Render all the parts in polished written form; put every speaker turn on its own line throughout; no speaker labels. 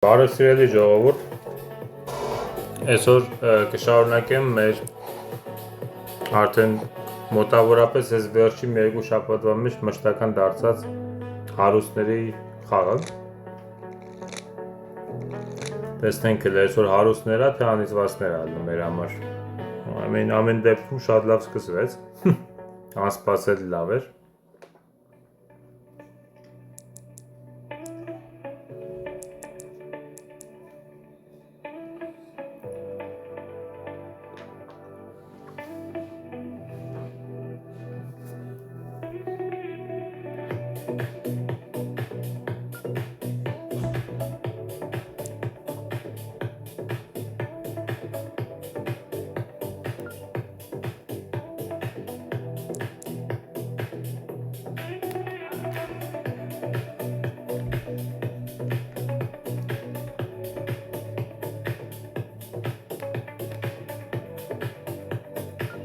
Բարև սիրելի ժողովուրդ, այսօր կշարունակեմ մեր արդեն մոտավորապես այս վերջի մի երկու շաբաթվա մեջ մշտական դարձած հարուստների խաղը։ Տեսնենք այսօր հարուստներ ա, թե անիծվածներ ա մեր համար։ Ամեն դեպքում շատ լավ սկսվեց, անսպասելի լավ էր։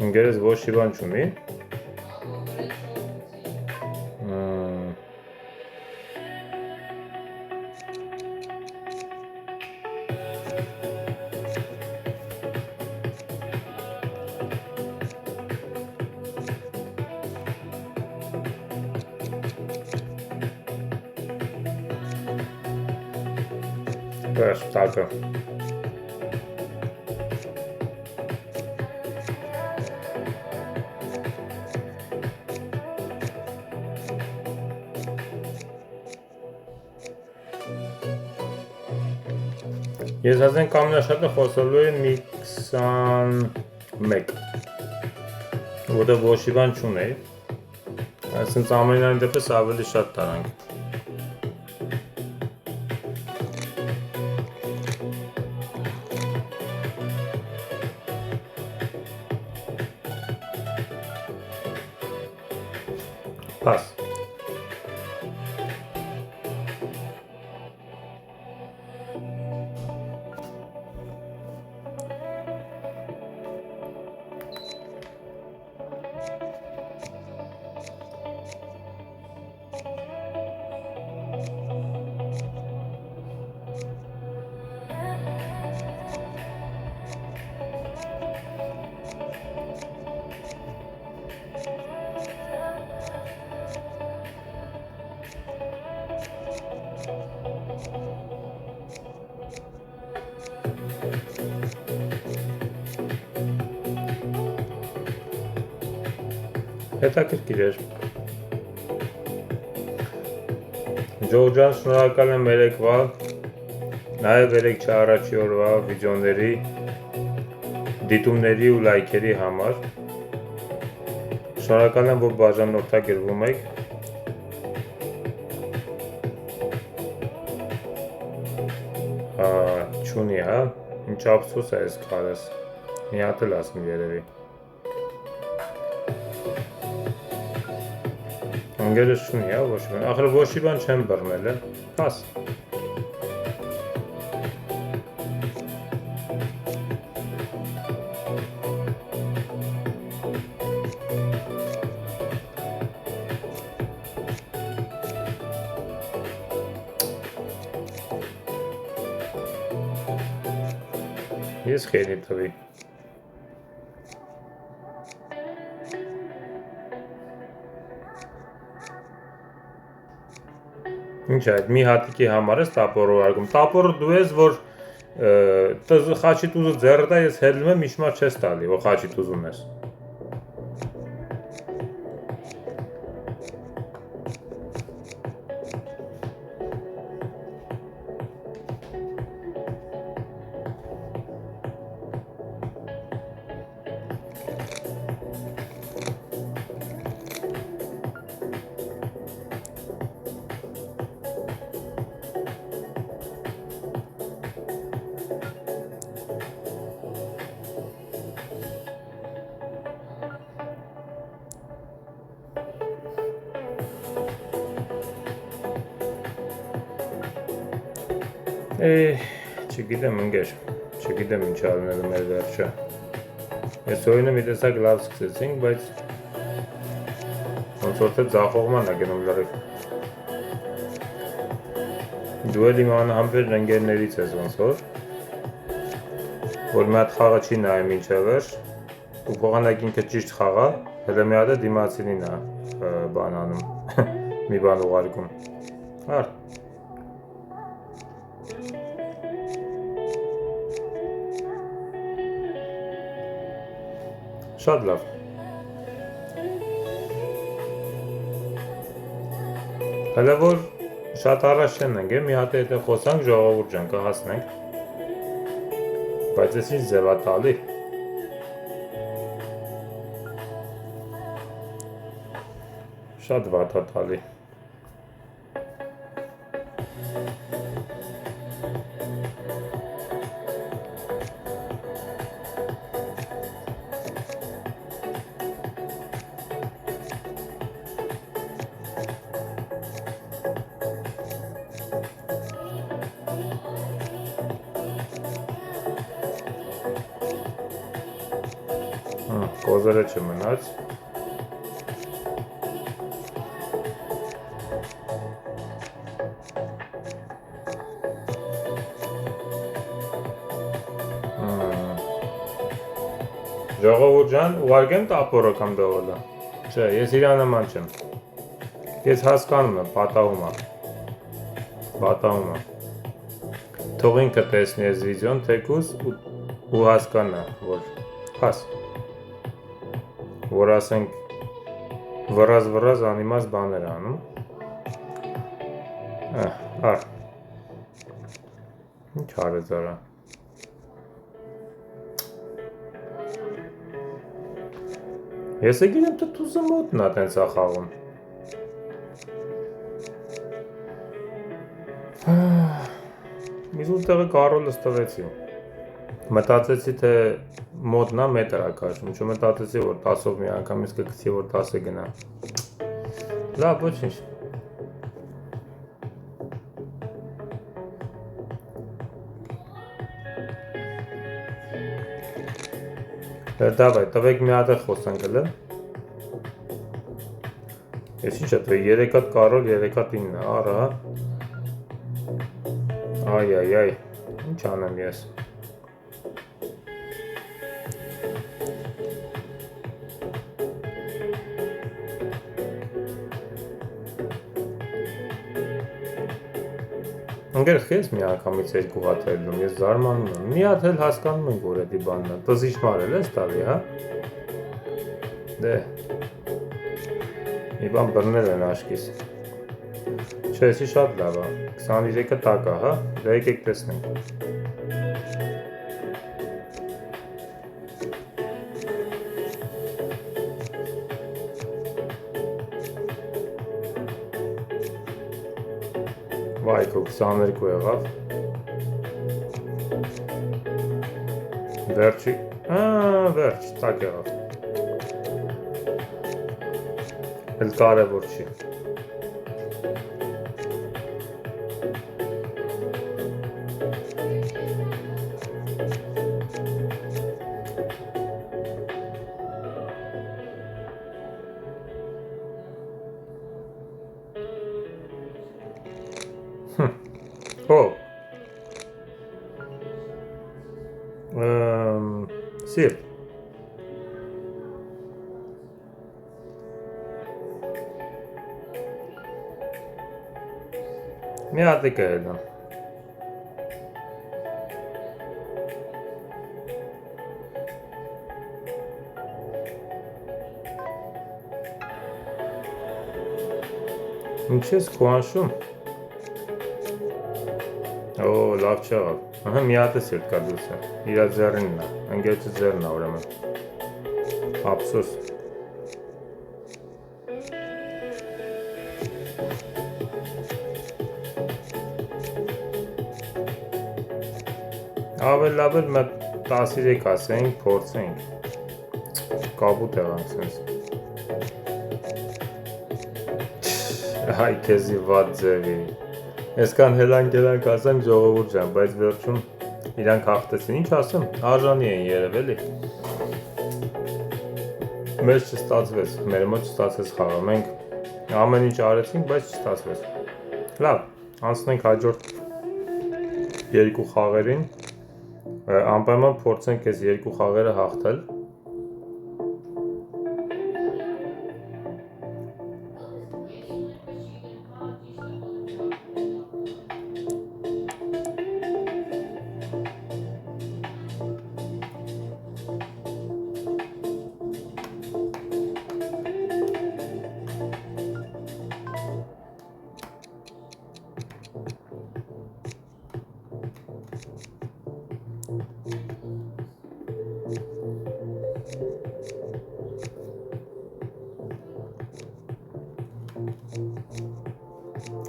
Ինգերս ոչ մի բան չունի։ Բերս տակը։ Ես ասենք ամենաշատը խոսելու եմ մի 21, որտեղ ոչ մի բան չունեի, այսինքն ամենայն դեպս ավելի շատ տարանք։ Pass. Հետաքրքիր էր։ Ջորջան, շնորհակալ եմ երեկվա, նաև երեկ առաջի օրվա վիդեոների, դիտումների ու լայքերի համար։ Շնորհակալ եմ, որ բաժանորդագրվում եք։ Չունի, հա, ինչ ափսոս է այս քարս։ Մի հատ էլ ասում երևի։ Անգերս չունի, հա, ոչ մի բան, ախր ոչ մի բան չեմ բռնել, պաս։ Ես խերի տվի։ Ինչ այդ մի հատիկի համար ես տապորը արգում։ Տապորը դու ես, որ խաչի տուզը ձեռդ է, ես հելնում եմ, իշմար չես տալի, որ խաչի տուզում ես։ Չգիտեմ ընկեր, չգիտեմ ինչ արնելու մեր վերջը։ Ես օրինը մի տեսակ լավ սկսեցինք, բայց ոնց որ թե ձախողման է գնում լրիվ։ Դու էլ իմ անհամբեր ընկերներից ես ոնց որ մի հատ խաղը չի նայում մինչև վերջ ու փոխանակ ինքը ճիշտ խաղա, հետո մի հատ է դիմացինին է բան անում, մի բան ուղարկում։ Հար։ Շատ լավ։ Հələ որ շատ առաջ չենք, մի հատ է խոսանք ժողովուրդ ջան, կհասնենք։ Բայց ես ինչ ձև է տալի։ Շատ վատ է տալի։ Կոզերը չմնաց։ Ժողովուրդ ջան, ուղարկեմ տապորը կամ դողալը։ Չէ, ես իրա նման չեմ։ Ես հասկանում եմ, պատահում է։ Թող ինքը տեսնի այս վիդեոն թեկուզ ու հասկանա, որ հաս։ Որ ասենք վրազ անիմաց բաներ անում։ Ինչ արեց արա։ Ես է գիրեմ տտուզը մոտնա տենց ա խաղում։ Միզուր տեղը կարոլս տվեցի։ Մտածեցի, թե մոտնա մետր ա կաշում, չմտածեցի, որ 10-ով մի անգամից կգցի, որ 10-ը գնա։ Լավ, ոչինչ։ Դավայ, տվեք մի հատ է խոսանք հլը։ Ես ինչ է տվեի, 3 հատ կարոլ, 3 հատ 9, արա։ Այ, ինչ անեմ ես։ Ընկեր խես մի անգամից 2 հատ էլ դում, ես զարմանում եմ, մի հատ էլ հասկանում ենք, որ էդի բանն է, տզիչմար էլ ես տալի, հա? Դե, մի բան բրնել են աշկիս, չէ, եսի շատ լավ է, 23-ը տակ է, հա? Դա եկեք տեսնենք։ Վայ, քո 22 եղավ։ Վերջի, վերջ, տակ եղավ։ Էլ կարևոր չի։ Սիր մի հատ է կայել եմ ինչ ես քո անշում Օ, լավ չեղավ Ահա մի հատ է սիրտ կա դուսը, իրա ձեռինն է, ընգերջը ձեռն է ուրեմն, ապսոս Ավել լավ էլ մտ 13 ասենք, փորձենք, կապուտ եղանք սենց Հայ կեզի վատ ձևի Այսքան հելանք ասեմ ժողովուրդ ջան, բայց վերջում իրանք հաղթեցին, ինչ ասեմ, արժանի են երևելի Մեզ չստացվեց, մեր մոտ չստացվեց խաղը, մենք ամեն ինչ արեցինք, բայց չստացվեց Լավ, անցնենք հաջորդ երկու խաղերին անպայման փորձենք այս երկու խաղերը հաղթել։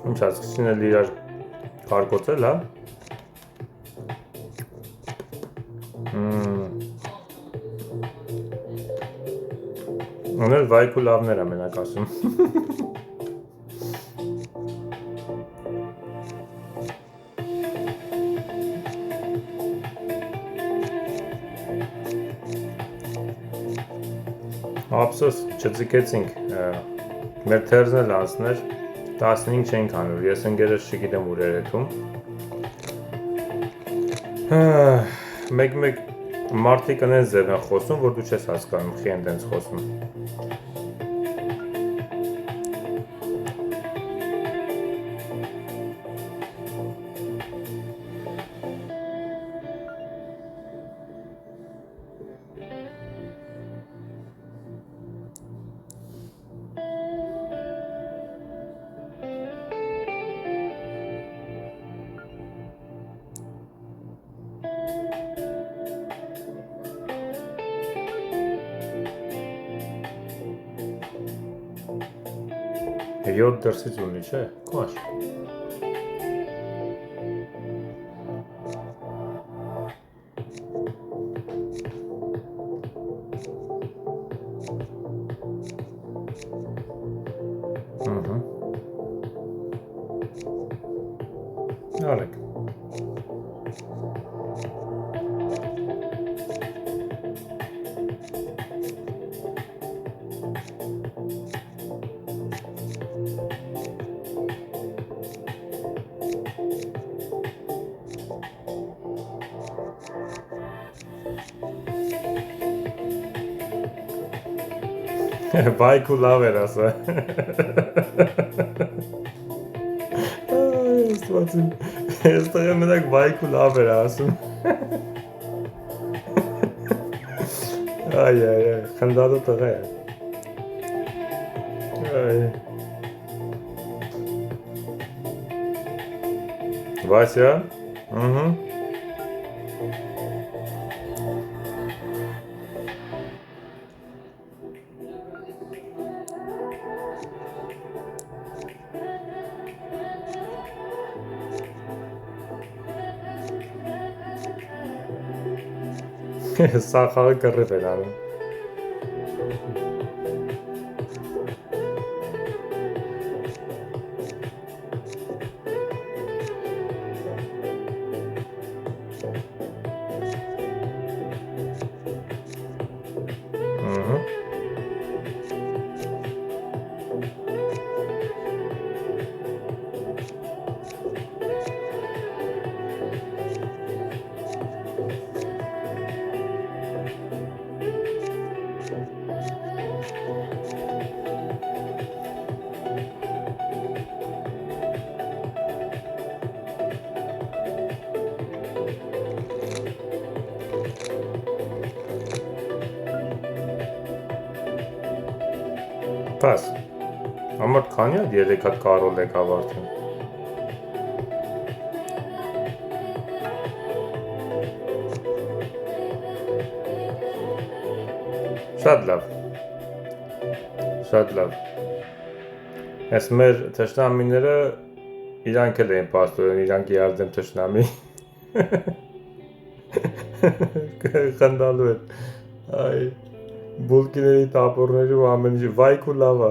Ինչ ասկսին էլ իրար կարկոցել, հա։ Ուներ վայք ու լավներ է մենակ ասում։ Ափսոս չձգեցինք, մեր թերզն էլ անցներ 15 չենք անոր, ես ընկերս չգիտեմ ուր էր եթում։ Մեկ մարդիկ ընեն ձև են խոսում, որ դու չես հասկանում, խի են դենց խոսում։ Յոթ դրսից ունի, չէ, կոշ։ Արեք։ Վայք ու լավ էր ասա։ Ես տղը մենակ վայք ու լավ էր ասում։ Այ, խնդալու տղա է։ Վասյա, Սա խաղը կռիվ էր անում։ Տաս, ամար քանի հատ 3 հատ կարոլ եկավ արդեն։ Շատ լավ։ Շատ լավ։ Այս մեր թշնամիները իրանք էլ էին պաստորեն, իրանք իարդեմ թշնամի։ Խնդալու են։ Այ բուլկիների տապորների ու ամեն ինչ վայք ու լավա։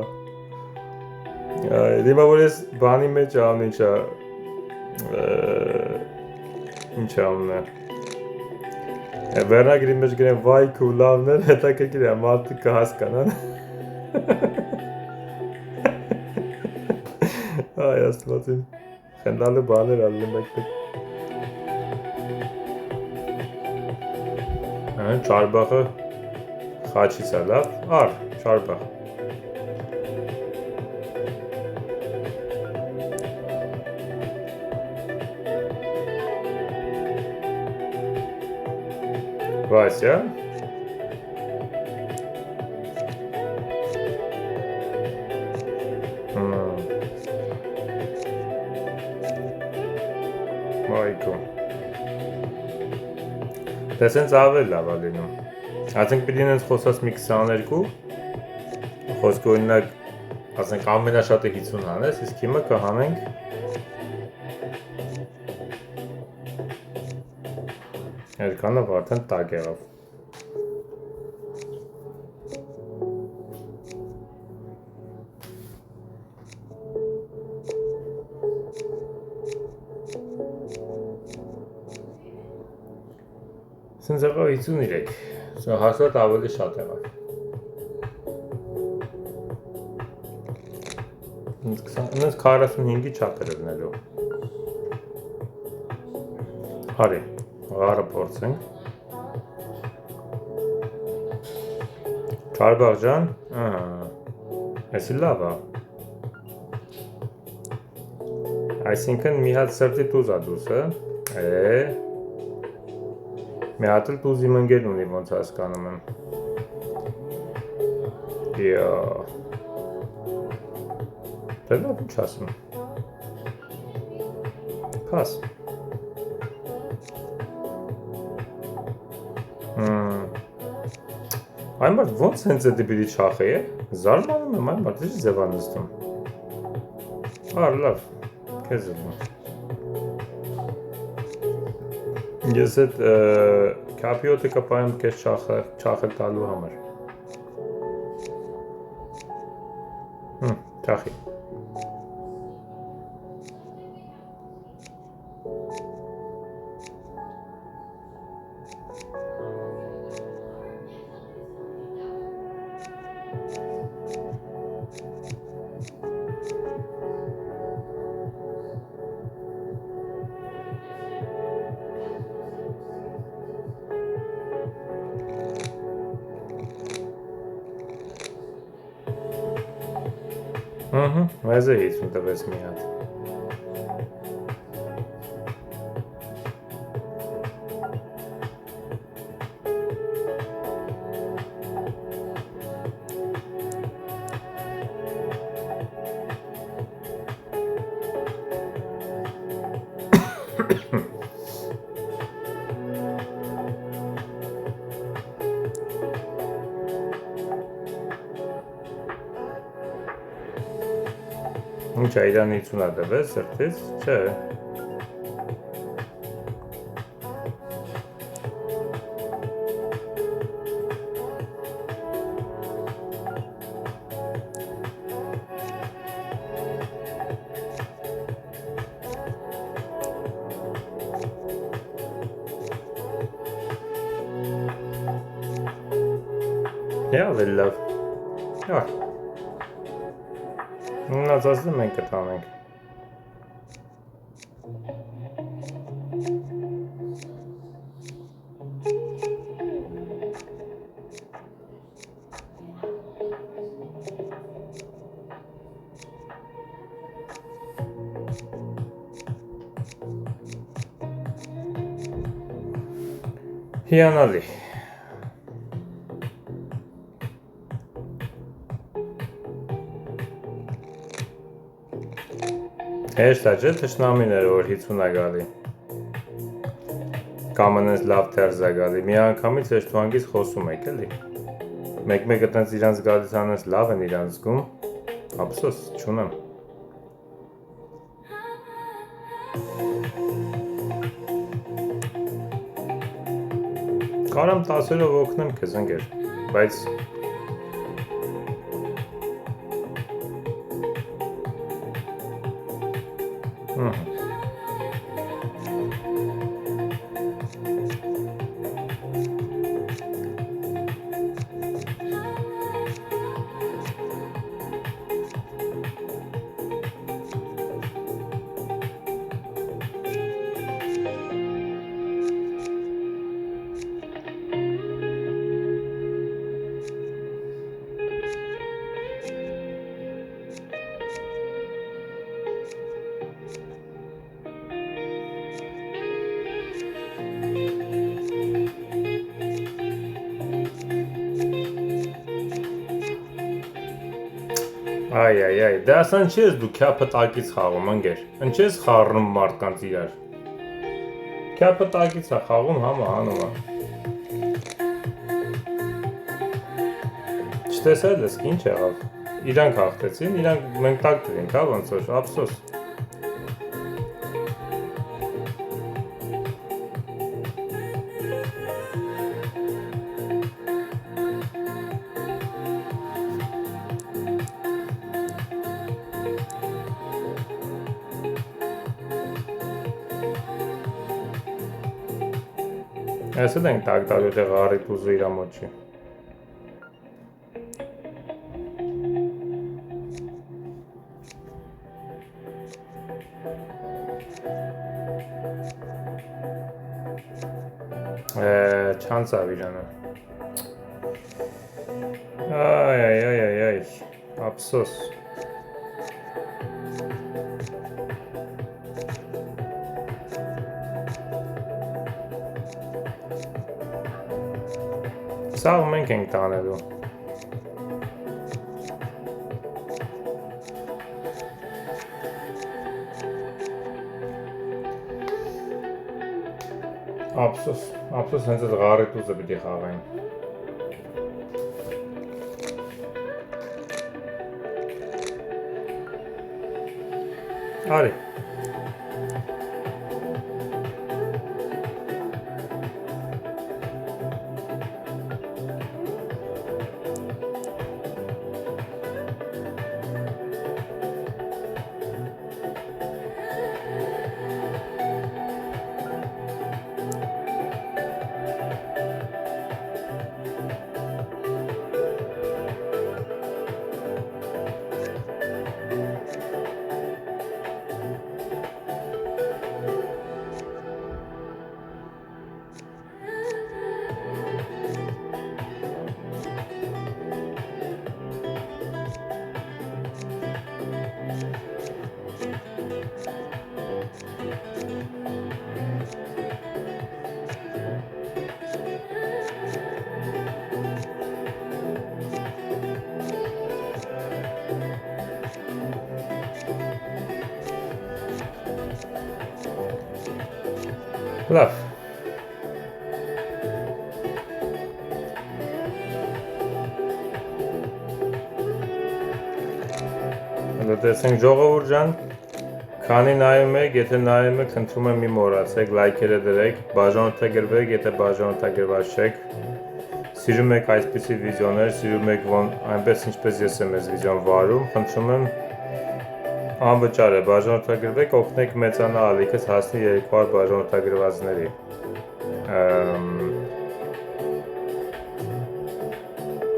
Դիմա որ ես բանի մեջ անում ինչ անում է։ Վերնագրի մեջ գրեմ վայք ու լավներ, հետաքրքիր է, մարդիկ կհասկանան։ Այ աստված իմ, խնդալու բաներ ալնում եք։ Չարբախը խաչից է լավ, առ, չարբախ։ Վասյա։ Մայքո։ Դա սենց ավել լավ է լինում։ Ասենք պիտի ինձ խոսած մի 22, խոսքը օրինակ, ասենք ամենաշատը 50 հանես, իսկ հիմա կհանենք երկանը արդեն տակ եղավ։ Սենց եղավ 53, հասատ ավելի շատ եղավ։ Ինձ 45-ի չապ էր ևնելու։ Հարի, ղարը փորձենք։ Չարբաղ ջան, էսի լավ է։ Այսինքն մի հատ սրտի տուզ է դուսը, մի հատ էլ տուզ իմ ընկերն ունի ոնց հասկանում եմ։ Դե լավ ինչ ասում։ Փաս։ Այն մարդ ոնց հենց էդի պիտի չախի է, զարմանում եմ այն մարդ ինչ ձև անստում։ Առ լավ, քեզ եմ։ Ես էդ կապիոտը կպայեմ կեզ չախել տալու համար։ Չախի։ Մեզ է 50 տվեց մի հատ։ Ինչ է իրան 50 տվեց սրտից, չէ։ Ավելի լավ։ Ունած ասում մենք կտանենք։ Հիանալի։ Հեշտ է չէ թշնամիները որ 50 է գալի։ Կամ անենց լավ թերզ է գալի, մի անգամից էշտվանգից խոսում եք էլի։ Մեկ-մեկ այտենց իրանց գալիս անենց լավ են իրանց զգում, ափսոս չունեմ։ Կարամ 10-երով օգնեմ քեզ ընկեր, բայց Այ, դա ասան չի ես դու քյափը տակից խաղում ընկեր։ Ինչ ես խառնում մարդկանց իրար։ Քյափը տակից է խաղում, համա անում է։ Չտեսել ես ինչ եղավ։ Իրանք հաղթեցին, իրանք մենք տակ դրինք, հա ոնց որ, ափսոս։ Այսը դենք տակ տալու դեղ առիտ ուզու իրա մոտ չի։ Չանցավ իրանը։ Այ, ափսոս։ Սաղ մենք ենք տանելու։ Ափսոս հենց այդ ղարետուզը պիտի խաղային։ Արի։ Լավ։ Տեսենք ժողովուրդ ջան, քանի նայում եք, եթե նայում եք, խնդրում եմ մի մոռացեք, լայքերը դրեք, բաժանորդագրվեք, եթե բաժանորդագրված չեք, սիրում եք այսպիսի վիդեոներ, սիրում եք այնպես ինչպես ես եմ այս վիդեոն վարում, խնդրում եմ անվճար է, բաժանորդագրվեք, օգնեք մեծանա ալիքս հասնի 200 բաժանորդագրվածների։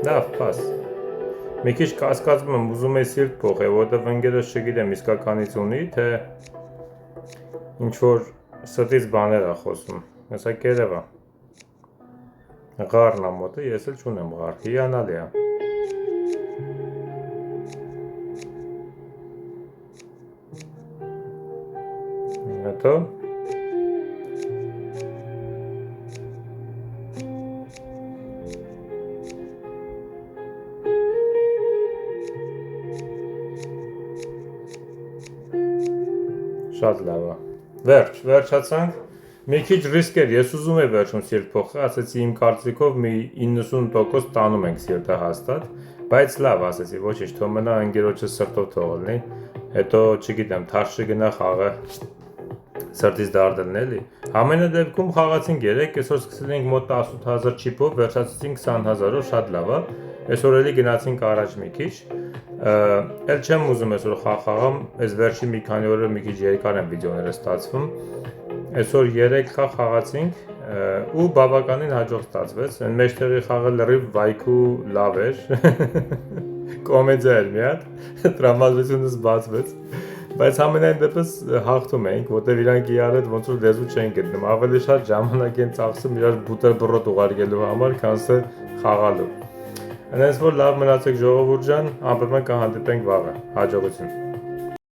Լավ, պաս։ Մի քիչ կասկածում եմ, ուզում եի սիրտ փոխել, որովհետև ընկերս չգիտեմ իսկականից ունի, թե ինչ-որ ստից բաներ է խոսում, հեսա կերև է։ Ղարն է մոտը, ես էլ չունեմ ղար, հիանալի է։ Հետո Շատ լավ է։ Վերջացանք։ Մի քիչ ռիսկ էր, ես ուզում եմ վերջում սիրտ փոխել, ասեցի իմ կարծիքով մի 90% տանում ենք սիրտը հաստատ, բայց լավ ասեցի, ոչինչ, թող մնա ընկերոջս սրտով թող լինի, հետո չգիտեմ, թարժ չգնա խաղը սրտից դարդելն էլի։ Ամենը դեպքում խաղացինք 3, այսօր սկսել ենք մոտ 18000 չիպով, վերջացրինք 20000-ով, շատ լավ է։ Այսօր էլի գնացինք առաջ մի քիչ։ Էլ չեմ ուզում այսօր խաղամ, այս վերջի մի քանի օրը մի քիչ երկար են վիդեոները ստացվում։ Այսօր 3 խաղ խաղացինք ու բավականին հաջող ստացվեց։ Այն մեջտեղի խաղը լրիվ վայքու լավ էր։ Կոմեդիա էր մի հատ, տրամադրությունս բացվեց։ Բայց ամենայն դեպս հաղթում էինք, որտեղ իրանք իրար հետ ոնց որ լեզու չեն գտնում։ Ավելի շատ ժամանակ են ծախսում իրար բուտերբրոդ ուղարկելու համար, քան թե խաղալու։ Այնպես որ լավ մնացեք ժողովուրդ ջան, անպայման կհանդիպենք վաղը։ Հաջողություն։